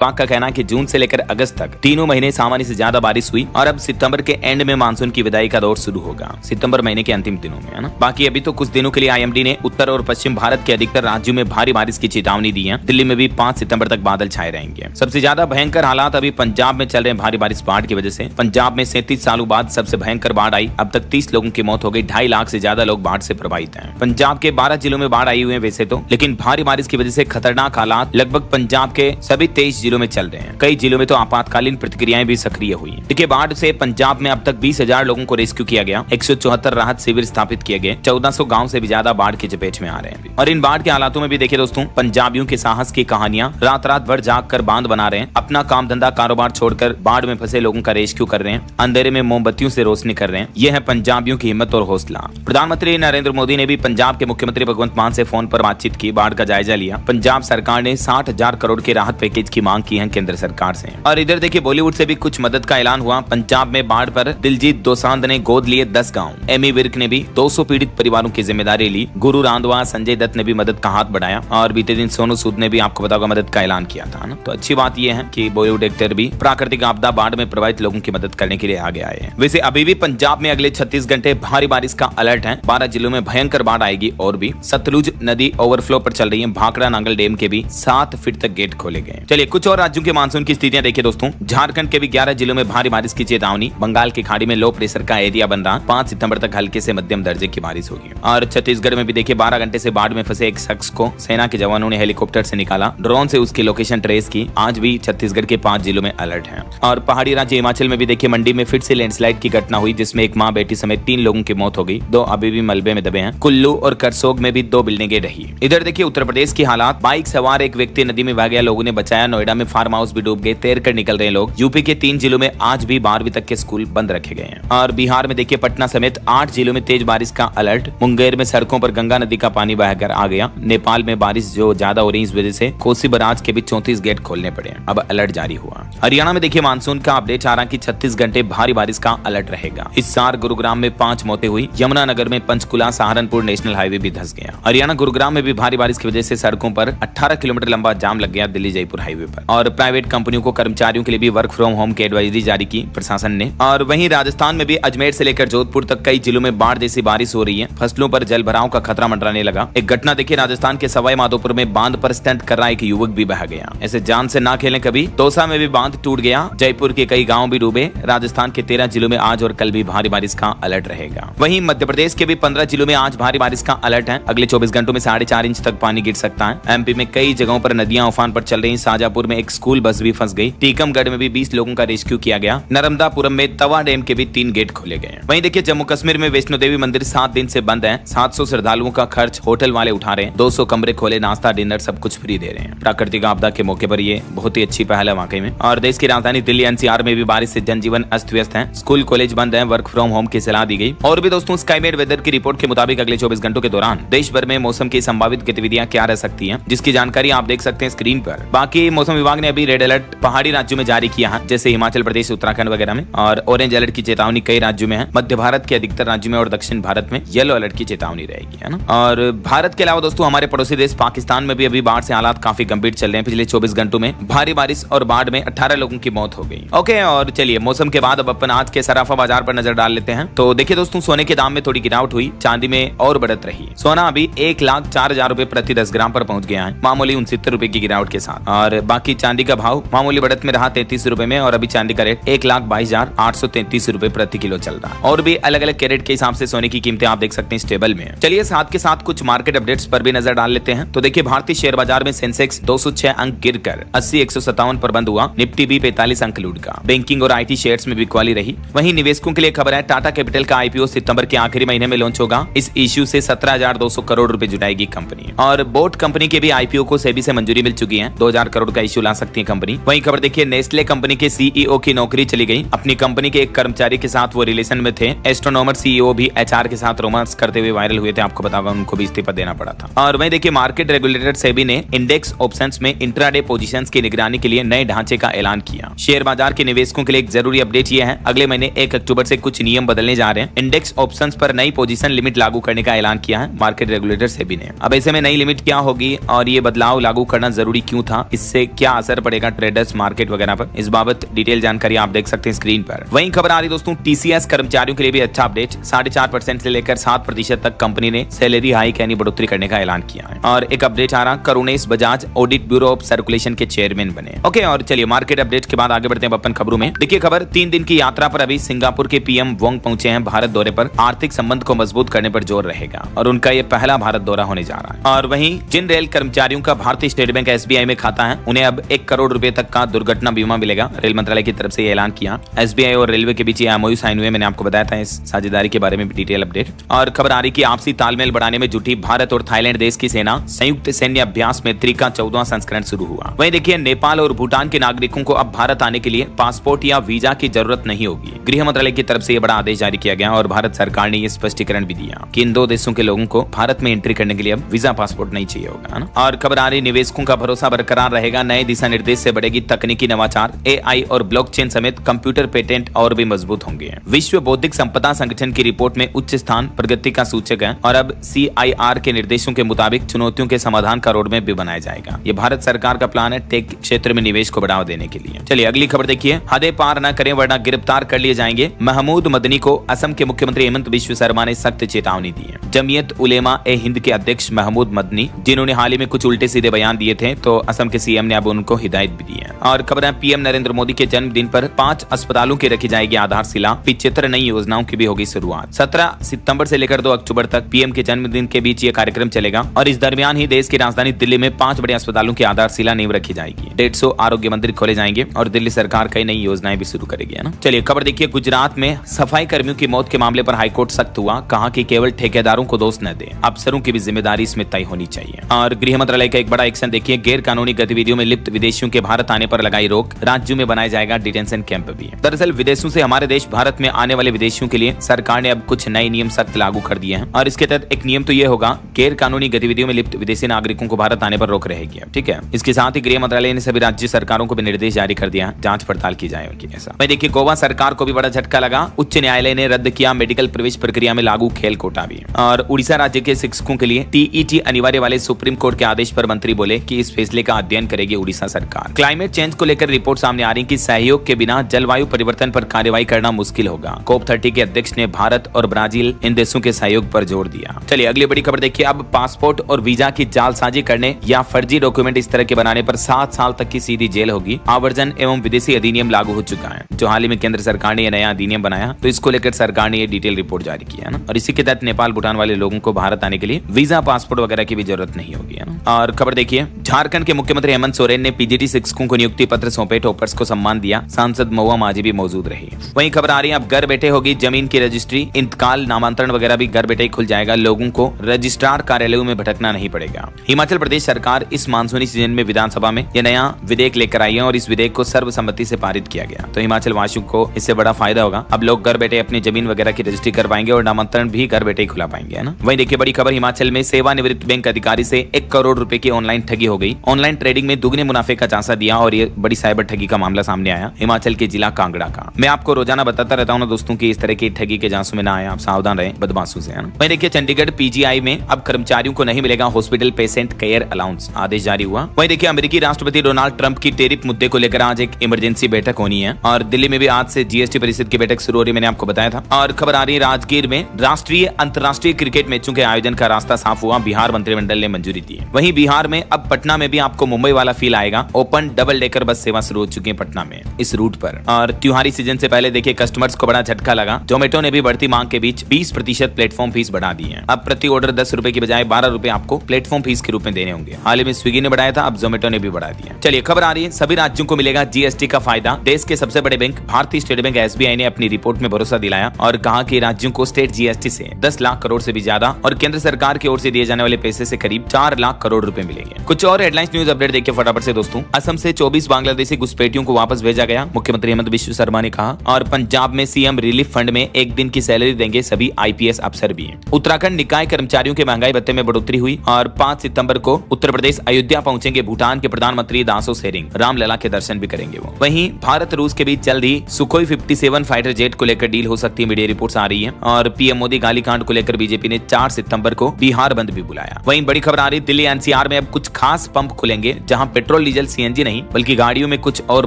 विभाग का कहना है कि जून से लेकर अगस्त तक तीनों महीने सामान्य से ज्यादा बारिश हुई और अब सितंबर के एंड में मानसून की विदाई का दौर शुरू होगा, सितंबर महीने के अंतिम दिनों में, है ना। बाकी अभी तो कुछ दिनों के लिए आईएमडी ने उत्तर और पश्चिम भारत के अधिकतर राज्यों में भारी बारिश की चेतावनी दी है। दिल्ली में भी 5 सितंबर तक बादल छाए रहेंगे। सबसे ज्यादा भयंकर हालात अभी पंजाब में चल रहे हैं भारी बारिश बाढ़ की वजह से। पंजाब में 37 सालों बाद सबसे भयंकर बाढ़ आई। अब तक 30 लोगों की मौत हो गई। 2.5 लाख से ज्यादा लोग बाढ़ से प्रभावित हैं। पंजाब के 12 जिलों में बाढ़ आई हुई है वैसे तो, लेकिन भारी बारिश की वजह से खतरनाक हालात लगभग पंजाब के सभी 23 जिलों में चल रहे हैं। कई जिलों में तो आपातकालीन प्रतिक्रियाएं भी सक्रिय हुई। देखिए, बाढ़ से पंजाब में अब तक 20,000 लोगों को रेस्क्यू किया गया। 174 राहत शिविर स्थापित किए गए। 1400 गांव से भी ज्यादा बाढ़ की चपेट में आ रहे हैं। और इन बाढ़ के हालातों में भी देखिए दोस्तों, पंजाबियों के साहस की कहानियां, रात रात भर जाग कर बांध बना रहे हैं, अपना काम धंधा कारोबार छोड़कर बाढ़ में फंसे लोगों का रेस्क्यू कर रहे हैं, अंधेरे में मोमबत्तियों से रोशनी कर रहे हैं। यह है पंजाबियों की हिम्मत और हौसला। प्रधानमंत्री नरेंद्र मोदी ने भी पंजाब के मुख्यमंत्री भगवंत मान से फोन पर बातचीत की, बाढ़ का जायजा लिया। पंजाब सरकार ने 60,000 करोड़ के राहत पैकेज की मांग की है केंद्र सरकार से। और इधर देखिए, बॉलीवुड से भी कुछ मदद का ऐलान हुआ। पंजाब में बाढ़ पर दिलजीत दोसांझ ने गोद लिए 10 गांव। एमी विर्क ने भी 200 पीड़ित परिवारों की जिम्मेदारी ली। गुरु रांधवा, संजय दत्त ने भी मदद का हाथ बढ़ाया। और बीते दिन सोनू सूद ने भी आपको बताओगे मदद का ऐलान किया था ना। तो अच्छी बात यह है कि बॉलीवुड एक्टर भी प्राकृतिक आपदा बाढ़ में प्रभावित लोगों की मदद करने के लिए आगे आए हैं। वैसे अभी भी पंजाब में अगले 36 घंटे भारी बारिश का अलर्ट है। 12 जिलों में भयंकर बाढ़ आएगी। और भी सतलुज नदी ओवरफ्लो पर चल रही है। भाखड़ा नांगल डैम के भी 7 फीट तक गेट खोले गए। चलिए कुछ और राज्यों के मानसून की स्थितियां देखिए दोस्तों। झारखंड के भी 11 जिलों में भारी बारिश की चेतावनी। बंगाल की खाड़ी में लो प्रेशर का एरिया बन रहा। 5 सितंबर तक हल्के से मध्यम दर्जे की बारिश होगी। और छत्तीसगढ़ में भी देखिए, 12 घंटे से बाढ़ में फंसे एक शख्स को सेना के जवानों ने हेलीकॉप्टर से निकाला। ड्रोन से उसकी लोकेशन ट्रेस की। आज भी छत्तीसगढ़ के 5 जिलों में अलर्ट है। और पहाड़ी राज्य हिमाचल में भी देखिए, मंडी में फिर से लैंडस्लाइड की घटना हुई, जिसमें एक मां बेटी समेत 3 लोगों की मौत हो गई। 2 अभी भी मलबे में दबे हैं। कुल्लू और करसोग में भी 2 बिल्डिंगें ढही। इधर देखिए, उत्तर प्रदेश की हालात। बाइक सवार एक व्यक्ति नदी में बह गया, लोगों ने बचाया। नोएडा में फार्म हाउस भी डूब गए, तैर कर निकल रहे लोग। यूपी के 3 जिलों में आज भी 12वीं तक के स्कूल बंद रखे गए हैं। और बिहार में देखिए, पटना समेत 8 जिलों में तेज बारिश का अलर्ट। मुंगेर में सड़कों पर गंगा नदी का पानी बहकर आ गया। नेपाल में बारिश जो ज्यादा हो रही है, इस वजह से कोसी बराज के भी 34 गेट खोलने पड़े। अब अलर्ट जारी हुआ। हरियाणा में देखिए, मानसून का अपडेट आ रहा कि 36 घंटे भारी बारिश का अलर्ट रहेगा। इस साल गुरुग्राम में 5 मौतें हुई। यमुनानगर में पंचकुला सहारनपुर नेशनल हाईवे भी धंस गया। हरियाणा गुरुग्राम में भी भारी बारिश की वजह से सड़कों पर 18 किलोमीटर लंबा जाम लग गया दिल्ली जयपुर हाईवे पर। और प्राइवेट कंपनियों को कर्मचारियों के लिए भी वर्क फ्रॉम होम की एडवाइजरी जारी की प्रशासन ने। और वहीं राजस्थान में भी अजमेर से लेकर जोधपुर तक कई जिलों में बाढ़ जैसी बारिश हो रही है। फसलों पर जल भराव का खतरा मंडराने लगा। एक घटना देखिए, राजस्थान के सवाई माधोपुर में बांध पर स्टंट कर रहा एक युवक भी बह गया। ऐसे जान से ना खेलें कभी। दौसा में भी बांध टूट गया। जयपुर के कई गांव भी डूबे। राजस्थान के 13 जिलों में आज और कल भी भारी बारिश का अलर्ट रहेगा। वहीं मध्य प्रदेश के भी 15 जिलों में आज भारी बारिश का अलर्ट है। अगले 24 घंटों में 4.5 इंच तक पानी गिर सकता है। एमपी में कई जगहों पर नदियां उफान पर चल रही। शाजापुर में एक स्कूल बस भी फंस गई। टीकमगढ़ में भी 20 लोगों का रेस्क्यू किया गया। नर्मदापुरम में तवा डैम के भी 3 गेट खोले गए। वहीं देखिए, जम्मू कश्मीर में वैष्णो देवी मंदिर 7 दिन से बंद है। 700 श्रद्धालुओं का खर्च होटल वाले उठा रहे हैं। 200 कमरे खोले, नाश्ता डिनर सब कुछ फ्री दे रहे हैं। प्राकृतिक आपदा के मौके पर ये बहुत ही अच्छी पहल है वाकई में। और देश की राजधानी दिल्ली एनसीआर में भी बारिश से जनजीवन अस्त व्यस्त है। स्कूल कॉलेज बंद है। वर्क फ्रॉम होम की सलाह दी गई। और भी दोस्तों, स्काईमेट वेदर की रिपोर्ट के मुताबिक अगले 24 घंटों के दौरान देश भर में मौसम की संभावित गतिविधियां क्या रह सकती हैं, जिसकी जानकारी आप देख सकते हैं स्क्रीन पर। बाकी मौसम विभाग ने अभी रेड अलर्ट पहाड़ी राज्यों में जारी किया है, जैसे हिमाचल प्रदेश, उत्तराखंड वगैरह में। और ऑरेंज अलर्ट की चेतावनी कई राज्यों में है। मध्य भारत के अधिकतर राज्यों में और दक्षिण भारत में येलो अलर्ट की चेतावनी रहेगी, है ना। और भारत के अलावा दोस्तों, हमारे पड़ोसी देश पाकिस्तान में भी अभी बाढ़ से हालात काफी गंभीर चल रहे हैं। पिछले 24 घंटों में भारी बारिश और बाढ़ में 18 लोगों की मौत हो गई। ओके, और चलिए मौसम के बाद अब अपन आज के सराफा बाजार पर नजर डाल लेते हैं। तो देखिए दोस्तों, सोने के दाम में थोड़ी गिरावट हुई। चांदी में और बढ़त रही। सोना अभी 1,04,000 रुपए प्रति 10 ग्राम पर पहुंच गया है, मामूली 69 रुपए की गिरावट के साथ। और बाकी चांदी का भाव मामूली बढ़त में रहा 33 रुपए में। और अभी चांदी का रेट 1,22,833 रुपए प्रति किलो चल रहा है। और भी अलग अलग कैरेट के हिसाब से सोने की कीमतें आप देख सकते हैं स्टेबल में। चलिए साथ के साथ कुछ मार्केट अपडेट्स पर भी नजर डाल लेते हैं। तो देखिए, भारतीय शेयर बाजार में सेंसेक्स 206 अंक गिरकर 80,157 पर बंद हुआ। निफ्टी भी 45 अंक लूट का। बैंकिंग और आईटी शेयर्स में बिकवाली रही। वहीं निवेशकों के लिए खबर है, टाटा कैपिटल का आईपीओ सितंबर के आखिरी महीने में लॉन्च होगा। इस इश्यू से 17,200 करोड़ रुपए जुटाएगी कंपनी। और बोट कंपनी के भी आईपीओ को सेबी से मंजूरी मिल चुकी है। 2,000 करोड़ का इश्यू ला सकती है कंपनी। वहीं खबर देखिए, नेस्ले कंपनी के सीईओ की नौकरी चली गई। अपनी कंपनी के एक कर्मचारी के साथ वो रिलेशन में थे। एस्ट्रोनॉमर सीईओ भी एचआर के साथ रोमांस करते हुए वायरल हुए थे। आपको बताऊंगा, उनको भी इस्तीफा देना पड़ा था। और वहीं देखिए, मार्केट रेगुलेटर सेबी ने इंडेक्स ऑप्शंस में इंट्राडे पोजीशंस की निगरानी के लिए नए ढांचे का ऐलान किया। शेयर बाजार के निवेशकों के लिए एक जरूरी अपडेट ये है, अगले महीने 1 अक्टूबर से कुछ नियम बदलने जा रहे हैं। इंडेक्स ऑप्शंस पर नई पोजीशन लिमिट लागू करने का ऐलान किया है मार्केट रेगुलेटर सेबी ने। अब ऐसे में नई लिमिट क्या होगी और ये बदलाव लागू करना जरूरी क्यों था, इससे क्या क्या असर पड़ेगा ट्रेडर्स मार्केट वगैरह पर, इस बाबत डिटेल जानकारी आप देख सकते हैं स्क्रीन पर। वहीं खबर आ रही दोस्तों टीसीएस कर्मचारियों के लिए भी अच्छा अपडेट, 4.5% से लेकर 7% तक कंपनी ने सैलरी हाइक यानी बढ़ोतरी करने का ऐलान किया है। और एक अपडेट आ रहा, Karunesh Bajaj audit bureau of circulation के चेयरमैन बने। ओके, और चलिए मार्केट अपडेट के बाद आगे बढ़ते हैं अपन खबरों में। देखिए खबर, 3 दिन की यात्रा पर अभी सिंगापुर के पीएम वोंग पहुंचे हैं। भारत दौरे पर आर्थिक संबंध को मजबूत करने पर जोर रहेगा और उनका ये पहला भारत दौरा होने जा रहा है। और वहीं जिन रेल कर्मचारियों का भारतीय स्टेट बैंक एसबीआई में खाता है उन्हें अब 1 करोड़ रुपए तक का दुर्घटना बीमा मिलेगा। रेल मंत्रालय की तरफ से ये ऐलान किया। एसबीआई और रेलवे के बीच एमओयू साइन हुए, मैंने आपको बताया था इस साझेदारी के बारे में भी डिटेल अपडेट। और खबर आ रही कि आपसी तालमेल बढ़ाने में जुटी भारत और थाईलैंड देश की सेना, संयुक्त सैन्य अभ्यास मैत्री का 14वां संस्करण शुरू हुआ। वहीं देखिए नेपाल और भूटान के नागरिकों को अब भारत आने के लिए पासपोर्ट या वीजा की जरूरत नहीं होगी। गृह मंत्रालय की तरफ से यह बड़ा आदेश जारी किया गया और भारत सरकार ने यह स्पष्टीकरण भी दिया कि इन 2 देशों के लोगों को भारत में एंट्री करने के लिए अब वीजा पासपोर्ट नहीं चाहिए होगा, है ना। और खबर आ रही, निवेशकों का भरोसा बरकरार रहेगा, नए दिशा निर्देश से बढ़ेगी तकनीकी नवाचार, एआई और ब्लॉकचेन समेत कंप्यूटर पेटेंट और भी मजबूत होंगे। विश्व बौद्धिक संपदा संगठन की रिपोर्ट में उच्च स्थान प्रगति का सूचक है और अब सीआईआर के निर्देशों के मुताबिक चुनौतियों के समाधान का रोडमैप भी बनाया जाएगा। ये भारत सरकार का प्लान है टेक क्षेत्र में निवेश को बढ़ावा देने के लिए। चलिए अगली खबर देखिए, हदें पार न करें वरना गिरफ्तार कर लिए जाएंगे। महमूद मदनी को असम के मुख्यमंत्री हेमंत बिश्व शर्मा ने सख्त चेतावनी दी है। जमीयत उलेमा ए हिंद के अध्यक्ष महमूद मदनी, जिन्होंने हाल ही में कुछ उल्टे सीधे बयान दिए थे, तो असम के सीएम ने अब उनको हिदायत भी दी है। और खबर है, पीएम नरेंद्र मोदी के जन्मदिन पर 5 अस्पतालों की रखी जाएगी आधारशिला, 75 नई योजनाओं की भी होगी शुरुआत। 17 सितंबर से लेकर 2 अक्टूबर तक पीएम के जन्मदिन के बीच ये कार्यक्रम चलेगा और इस दरमियान ही देश की राजधानी दिल्ली में 5 बड़े अस्पतालों की आधारशिला नींव रखी जाएगी। 150 आरोग्य मंदिर खोले जाएंगे और दिल्ली सरकार कई नई योजनाएं भी शुरू करेगी, है ना। चलिए खबर देखिए, गुजरात में सफाई कर्मियों की मौत के मामले पर हाईकोर्ट सख्त हुआ, कहा कि केवल ठेकेदारों को दोष न दे, अफसरों की भी जिम्मेदारी इसमें तय होनी चाहिए। और गृह मंत्रालय का एक बड़ा एक्शन देखिए, गैर कानूनी गतिविधियों में लिप्त विदेशियों के भारत आने पर लगाई रोक, राज्यों में बनाया जाएगा डिटेंशन कैंप भी। दरअसल विदेशों से हमारे देश भारत में आने वाले विदेशियों के लिए सरकार ने अब कुछ नए नियम सख्त लागू कर दिए हैं और इसके तहत एक नियम तो ये होगा, गैर कानूनी गतिविधियों में लिप्त विदेशी नागरिकों को भारत आने पर रोक रहेगी, ठीक है। इसके साथ ही गृह मंत्रालय ने सभी राज्य सरकारों को भी निर्देश जारी कर दिया, जांच पड़ताल की जाए उनकी। ऐसा भाई देखिए, गोवा सरकार को भी बड़ा झटका लगा, उच्च न्यायालय ने रद्द किया मेडिकल प्रवेश प्रक्रिया में लागू खेल कोटा भी। और उड़ीसा राज्य के शिक्षकों के लिए टीईटी अनिवार्य वाले सुप्रीम कोर्ट के आदेश पर मंत्री बोले कि इस फैसले का अध्ययन करेगी उड़ीसा सरकार। क्लाइमेट चेंज को लेकर रिपोर्ट सामने आ रही कि सहयोग के बिना जलवायु परिवर्तन पर कार्रवाई करना मुश्किल होगा। COP30 के अध्यक्ष ने भारत और ब्राजील इन देशों के सहयोग पर जोर दिया। चलिए अगली बड़ी खबर देखिए, अब पासपोर्ट और वीजा की जालसाजी करने या फर्जी डॉक्यूमेंट इस तरह के बनाने पर 7 साल तक की सीधी जेल होगी। आवर्जन एवं विदेशी अधिनियम लागू हो चुका है, जो हाल ही में केंद्र सरकार ने यह नया अधिनियम बनाया, तो इसको लेकर सरकार ने ये डिटेल रिपोर्ट जारी किया है ना। और इसी के तहत नेपाल भूटान वाले लोगों को भारत आने के लिए वीजा पासपोर्ट वगैरह की भी जरूरत नहीं होगी, है ना। और खबर देखिए, झारखंड के मुख्यमंत्री हेमंत सोरेन ने पीजीटी शिक्षकों को नियुक्ति पत्र सौंपे, टॉपर्स को सम्मान दिया। सांसद महुआ माझी भी मौजूद रही। वहीं खबर आ रही है, अब घर बैठे होगी जमीन की रजिस्ट्री, इंतकाल, नामांतरण वगैरह भी घर बैठे ही खुल जाएगा। लोगों को रजिस्ट्रार कार्यालयों में भटकना नहीं पड़ेगा। हिमाचल प्रदेश सरकार इस मानसूनी सीजन में विधानसभा में यह नया विधेयक लेकर आई है और इस विधेयक को सर्वसम्मति से पारित किया गया, तो हिमाचल वासियों को इससे बड़ा फायदा होगा। अब लोग घर बैठे अपनी जमीन वगैरह की रजिस्ट्री कर पाएंगे और नामांतरण भी घर बैठे ही खुला पाएंगे, है ना। वहीं देखिए बड़ी खबर, हिमाचल में सेवानिवृत्त बैंक अधिकारी से 1 करोड़ रुपए की ऑनलाइन ठगी हो गई। ऑनलाइन ट्रेडिंग में दुगने मुनाफे का झांसा दिया और ये बड़ी साइबर ठगी का मामला सामने आया हिमाचल के जिला कांगड़ा का। मैं आपको रोजाना बताता रहता हूँ ना दोस्तों की इस तरह की ठगी के झांसों में ना आए, आप सावधान रहें बदमाशों से, है ना। वहीं देखिए, चंडीगढ़ पीजीआई में अब कर्मचारियों को नहीं मिलेगा हॉस्पिटल पेशेंट केयर अलाउंस, आदेश जारी हुआ। वहीं देखिए, अमेरिकी राष्ट्रपति डोनाल्ड ट्रंप की टैरिफ मुद्दे को लेकर आज एक इमरजेंसी बैठक होनी है और दिल्ली में भी आज से जीएसटी परिषद की बैठक शुरू हो रही है, मैंने आपको बताया था। और खबर आ रही है, राजगीर में राष्ट्रीय अंतर्राष्ट्रीय क्रिकेट मैचों के आयोजन का रास्ता साफ हुआ, बिहार मंत्रिमंडल ने मंजूरी दी। वहीं बिहार में अब पटना में भी आपको मुंबई वाला फील आएगा। ओपन डबल डेकर बस सेवा शुरू हो चुकी है पटना में इस रूट पर। और त्योहारी सीजन से पहले देखिए, कस्टमर्स को बड़ा झटका लगा। जोमेटो ने भी बढ़ती मांग के बीच 20% प्लेटफॉर्म फीस बढ़ा दी है। अब प्रति ऑर्डर 10 रुपए की बजाय 12 रुपए आपको प्लेटफॉर्म फीस के रूप में देने होंगे। हाल ही में स्विगी ने बढ़ाया था, अब जोमेटो ने भी बढ़ा दिया। चलिए खबर आ रही है, सभी राज्यों को मिलेगा जीएसटी का फायदा। देश के सबसे बड़े बैंक भारतीय स्टेट बैंक एसबीआई ने अपनी रिपोर्ट में भरोसा दिलाया और कहा कि राज्यों को स्टेट जीएसटी से 10 लाख करोड़ से भी ज्यादा और केंद्र सरकार की ओर से दिए जाने वाले पैसे से करीब 4 लाख करोड़ रुपए मिलेंगे। कुछ और हेडलाइंस न्यूज अपडेट देखिए फटाफट से दोस्तों। असम से 24 बांग्लादेशी घुसपैठियों को वापस भेजा गया, मुख्यमंत्री हेमंत बिश्व शर्मा ने कहा। और पंजाब में सीएम रिलीफ फंड में 1 दिन की सैलरी देंगे सभी आईपीएस अफसर भी। उत्तराखंड निकाय कर्मचारियों के महंगाई भत्ते में बढ़ोतरी हुई और 5 सितंबर को उत्तर प्रदेश अयोध्या पहुंचेंगे भूटान के प्रधानमंत्री दासो सेरिंग, रामलला के दर्शन भी करेंगे वो। वहीं भारत रूस के बीच जल्द ही सुखोई 57 फाइटर जेट को लेकर डील हो सकती है, मीडिया रिपोर्ट्स आ रही है। और पीएम मोदी गाली कांड को लेकर बीजेपी ने 4 सितंबर को बिहार बंद भी बुलाया। वहीं बड़ी खबर आ रही, दिल्ली एनसीआर में अब कुछ खास पंप खुलेंगे जहां पेट्रोल डीजल सीएनजी नहीं बल्कि गाड़ियों में कुछ और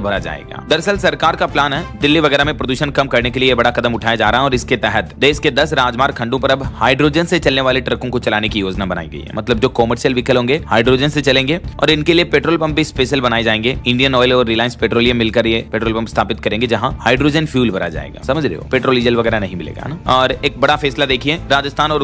भरा जाएगा। दरअसल सरकार का प्लान है दिल्ली वगैरह में प्रदूषण कम करने के लिए बड़ा कदम उठाया जा रहा है और इसके तहत देश के 10 राजमार्ग खंडों पर अब हाइड्रोजन से चलने वाले ट्रकों को चलाने की योजना बनाई गई है। मतलब जो कॉमर्शियल व्हीकल होंगे हाइड्रोजन से चलेंगे और इनके लिए पेट्रोल पंप भी स्पेशल बनाए जाएंगे। इंडियन ऑयल और रिलायंस पेट्रोलियम मिलकर ये पेट्रोल पंप स्थापित करेंगे जहां हाइड्रोजन फ्यूल भरा जाएगा। समझ रहे हो, पेट्रोल डीजल वगैरह नहीं मिलेगा ना। और एक बड़ा फैसला देखिए, राजस्थान और